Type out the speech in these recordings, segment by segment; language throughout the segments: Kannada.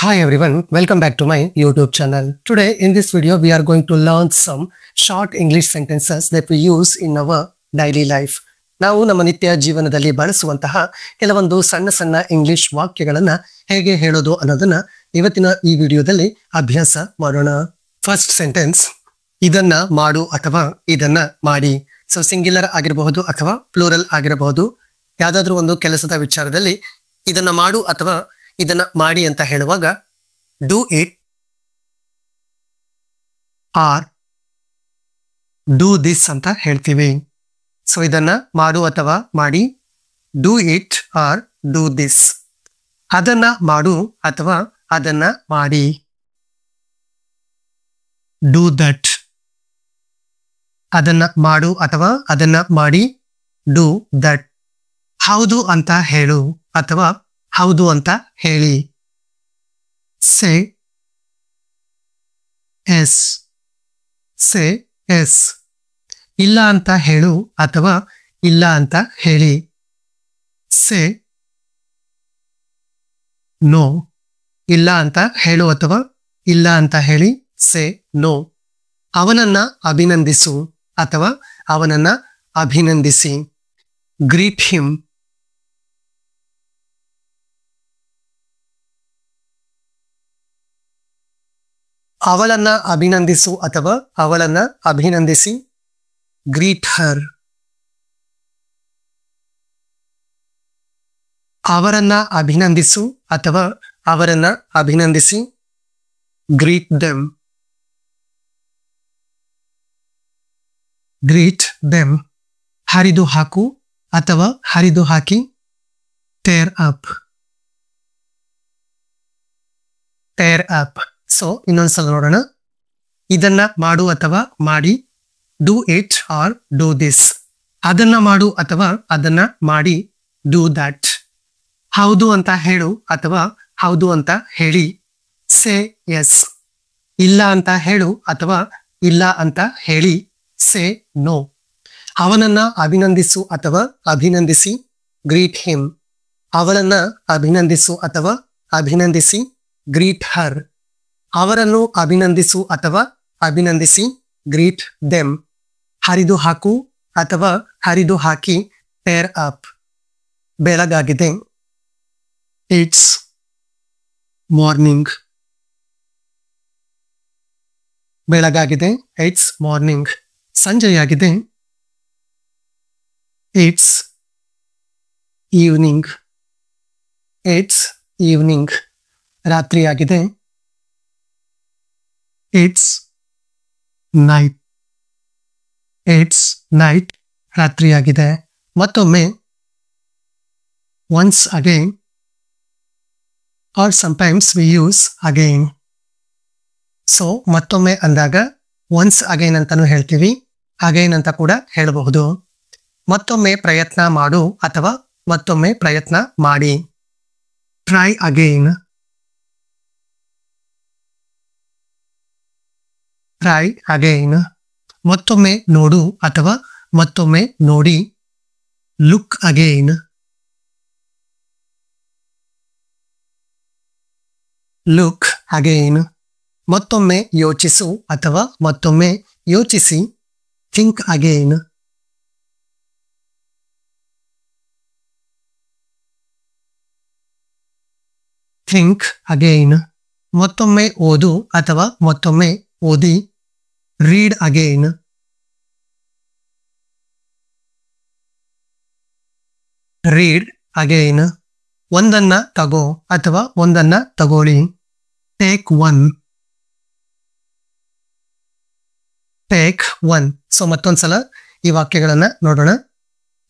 Hi everyone, welcome back to my YouTube channel. Today in this video we are going to learn some short English sentences that we use in our daily life. ನಾವು ನಮ್ಮ ನಿತ್ಯ ಜೀವನದಲ್ಲಿ ಬಳಸುವಂತಹ ಕೆಲವೊಂದು ಸಣ್ಣ ಸಣ್ಣ ಇಂಗ್ಲಿಷ್ ವಾಕ್ಯಗಳನ್ನ ಹೇಗೆ ಹೇಳೋದು ಅನ್ನೋದನ್ನ ಇವತ್ತಿನ ಈ ವಿಡಿಯೋದಲ್ಲಿ ಅಭ್ಯಾಸ ಮಾಡೋಣ. ಫಸ್ಟ್ ಸೆಂಟೆನ್ಸ್, ಇದನ್ನ ಮಾಡು ಅಥವಾ ಇದನ್ನ ಮಾಡಿ. ಸೊ ಸಿಂಗ್ಯುಲರ್ ಆಗಿರಬಹುದು ಅಥವಾ ಪ್ಲೂರಲ್ ಆಗಿರಬಹುದು. ಯಾವ್ದಾದ್ರು ಒಂದು ಕೆಲಸದ ವಿಚಾರದಲ್ಲಿ ಇದನ್ನ ಮಾಡು ಅಥವಾ ಇದನ್ನ ಮಾಡಿ ಅಂತ ಹೇಳುವಾಗ do it or do this ಅಂತ ಹೇಳ್ತೀವಿ. ಸೊ ಇದನ್ನ ಮಾಡು ಅಥವಾ ಮಾಡಿ, do it or do this. ಅದನ್ನ ಮಾಡು ಅಥವಾ ಅದನ್ನ ಮಾಡಿ, ಡೂ ದಟ್. ಅದನ್ನ ಮಾಡು ಅಥವಾ ಅದನ್ನ ಮಾಡಿ, ಡೂ ದಟ್. ಹೌದು ಅಂತ ಹೇಳು ಅಥವಾ ಹೌದು ಅಂತ ಹೇಳಿ, ಸೇ ಎಸ್, ಸೇ ಎಸ್. ಇಲ್ಲ ಅಂತ ಹೇಳು ಅಥವಾ ಇಲ್ಲ ಅಂತ ಹೇಳಿ, ಸೇ ನೋ. ಇಲ್ಲ ಅಂತ ಹೇಳು ಅಥವಾ ಇಲ್ಲ ಅಂತ ಹೇಳಿ, ಸೇ ನೋ. ಅವನನ್ನ ಅಭಿನಂದಿಸು ಅಥವಾ ಅವನನ್ನ ಅಭಿನಂದಿಸಿ, ಗ್ರೀಟ್ ಹಿಮ್. ಅವಳನ್ನ ಅಭಿನಂದಿಸು ಅಥವಾ ಅವಳನ್ನ ಅಭಿನಂದಿಸಿ, ಗ್ರೀಟ್ ಹರ್. ಅವರನ್ನ ಅಭಿನಂದಿಸು ಅಥವಾ ಅವರನ್ನ ಅಭಿನಂದಿಸಿ, ಗ್ರೀಟ್ ದೆಮ್. Greet them. ಹರಿದು ಹಾಕು ಅಥವಾ ಹರಿದು ಹಾಕಿ, tear up. Tear up. So ಇನ್ನೊಂದ್ಸಲ ನೋಡೋಣ. ಇದನ್ನ ಮಾಡು ಅಥವಾ ಮಾಡಿ, do it or do this. ಅದನ್ನ ಮಾಡು ಅಥವಾ ಅದನ್ನ ಮಾಡಿ, ಡೂ ದಟ್. ಹೌದು ಅಂತ ಹೇಳು ಅಥವಾ ಹೌದು ಅಂತ ಹೇಳಿ, ಸೇ ಎಸ್. ಇಲ್ಲ ಅಂತ ಹೇಳು ಅಥವಾ ಇಲ್ಲ ಅಂತ ಹೇಳಿ, ಸೇ ನೋ. ಅವನನ್ನ ಅಭಿನಂದಿಸು ಅಥವಾ ಅಭಿನಂದಿಸಿ, ಗ್ರೀಟ್ ಹಿಮ್. ಅವಳನ್ನ ಅಭಿನಂದಿಸು ಅಥವಾ ಅಭಿನಂದಿಸಿ, ಗ್ರೀಟ್ ಹರ್. ಅವರನ್ನು ಅಭಿನಂದಿಸು ಅಥವಾ ಅಭಿನಂದಿಸಿ, ಗ್ರೀಟ್ ದೆಮ್. ಹರಿದು ಹಾಕು ಅಥವಾ ಹರಿದು ಹಾಕಿ, ಟೇರ್ ಅಪ್. ಬೆಳಗಾಗಿದೆ, ಇಟ್ಸ್ ಮಾರ್ನಿಂಗ್. ಬೆಳಗಾಗಿದೆ, ಇಟ್ಸ್ ಮಾರ್ನಿಂಗ್. ಸಂಜೆಯಾಗಿದೆ, ಇಟ್ಸ್ ಈವ್ನಿಂಗ್. It's evening. ರಾತ್ರಿಯಾಗಿದೆ, ಇಟ್ಸ್ ನೈಟ್. It's night. ರಾತ್ರಿಯಾಗಿದೆ. ಮತ್ತೊಮ್ಮೆ, once again or sometimes we use again. So ಮತ್ತೊಮ್ಮೆ ಅಂದಾಗ ಒನ್ಸ್ ಅಗೈನ್ ಅಂತಾನು ಹೇಳ್ತೀವಿ, ಅಗೈನ್ ಅಂತ ಕೂಡ ಹೇಳಬಹುದು. ಮತ್ತೊಮ್ಮೆ ಪ್ರಯತ್ನ ಮಾಡು ಅಥವಾ ಮತ್ತೊಮ್ಮೆ ಪ್ರಯತ್ನ ಮಾಡಿ, ಟ್ರೈ ಅಗೈನ್. Try again. ಮತ್ತೊಮ್ಮೆ ನೋಡು ಅಥವಾ ಮತ್ತೊಮ್ಮೆ ನೋಡಿ, ಲುಕ್ ಅಗೈನ್. Look again. ಮತ್ತೊಮ್ಮೆ ಯೋಚಿಸು ಅಥವಾ ಮತ್ತೊಮ್ಮೆ ಯೋಚಿಸಿ, ಥಿಂಕ್ ಅಗೈನ್. Think again. ಮತ್ತೊಮ್ಮೆ ಓದು ಅಥವಾ ಮತ್ತೊಮ್ಮೆ ಓದಿ, ರೀಡ್ ಅಗೈನ್. Read again. ಒಂದನ್ನ ತಗೋ ಅಥವಾ ಒಂದನ್ನ ತಗೊಳ್ಳಿ, take one. Take one. So ಮತ್ತೊಂದ್ಸಲ ಈ ವಾಕ್ಯಗಳನ್ನ ನೋಡೋಣ.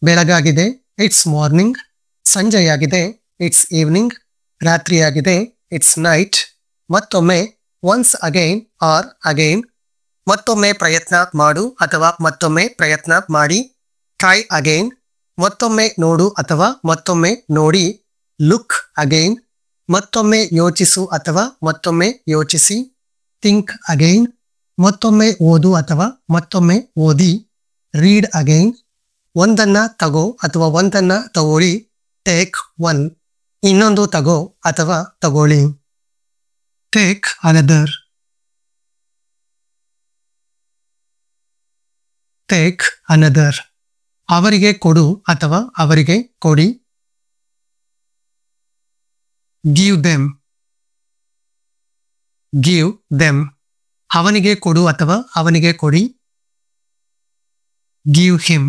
ಬೆಳಗಾಗಿದೆ, ಇಟ್ಸ್ ಮಾರ್ನಿಂಗ್. ಸಂಜೆಯಾಗಿದೆ, ಇಟ್ಸ್ ಈವ್ನಿಂಗ್. ರಾತ್ರಿಯಾಗಿದೆ, ಇಟ್ಸ್ ನೈಟ್. ಮತ್ತೊಮ್ಮೆ, ಒನ್ಸ್ ಅಗೈನ್ ಆರ್ ಅಗೈನ್. ಮತ್ತೊಮ್ಮೆ ಪ್ರಯತ್ನ ಮಾಡು ಅಥವಾ ಮತ್ತೊಮ್ಮೆ ಪ್ರಯತ್ನ ಮಾಡಿ, ಟ್ರೈ ಅಗೈನ್. ಮತ್ತೊಮ್ಮೆ ನೋಡು ಅಥವಾ ಮತ್ತೊಮ್ಮೆ ನೋಡಿ, ಲುಕ್ ಅಗೈನ್. ಮತ್ತೊಮ್ಮೆ ಯೋಚಿಸು ಅಥವಾ ಮತ್ತೊಮ್ಮೆ ಯೋಚಿಸಿ, ಥಿಂಕ್ ಅಗೈನ್. ಮತ್ತೊಮ್ಮೆ ಓದು ಅಥವಾ ಮತ್ತೊಮ್ಮೆ ಓದಿ, ರೀಡ್ ಅಗೈನ್. ಒಂದನ್ನ ತಗೋ ಅಥವಾ ಒಂದನ್ನ ತಗೊಳ್ಳಿ, ಟೇಕ್ ಒನ್. ಇನ್ನೊಂದು ತಗೋ ಅಥವಾ ತಗೊಳ್ಳಿ. Take another. Take another. ಅವರಿಗೆ ಕೊಡು ಅಥವಾ ಅವರಿಗೆ ಕೊಡಿ. Give them. Give them. ಅವನಿಗೆ ಕೊಡು ಅಥವಾ ಅವನಿಗೆ ಕೊಡಿ. Give him.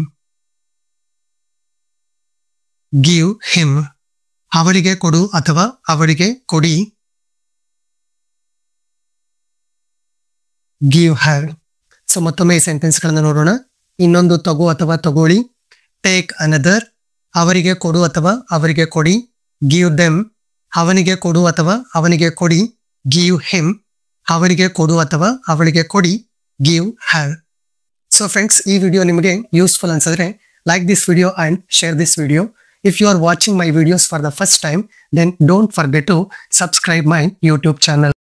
Give him. ಅವಳಿಗೆ ಕೊಡು ಅಥವಾ ಅವಳಿಗೆ ಕೊಡಿ. Give her. ಸೊ ಮತ್ತೊಮ್ಮೆ ಈ ಸೆಂಟೆನ್ಸ್ ಗಳನ್ನ ನೋಡೋಣ. ಇನ್ನೊಂದು ತಗೋ ಅಥವಾ ತಗೊಳ್ಳಿ. ಟೇಕ್ ಅನದರ್, ಅವರಿಗೆ ಕೊಡು ಅಥವಾ ಅವರಿಗೆ ಕೊಡಿ. ಗಿವ್ ದೆಮ್, ಅವನಿಗೆ ಕೊಡು ಅಥವಾ ಅವನಿಗೆ ಕೊಡಿ. ಗಿವ್ ಹಿಮ್, ಅವರಿಗೆ ಕೊಡು ಅಥವಾ ಅವಳಿಗೆ ಕೊಡಿ. Give her. ಸೊ ಫ್ರೆಂಡ್ಸ್, ಈ ವಿಡಿಯೋ ನಿಮಗೆ ಯೂಸ್ಫುಲ್ ಅನ್ಸಿದ್ರೆ like this video and share this video. If you are watching my videos for the first time, then don't forget to subscribe my YouTube channel.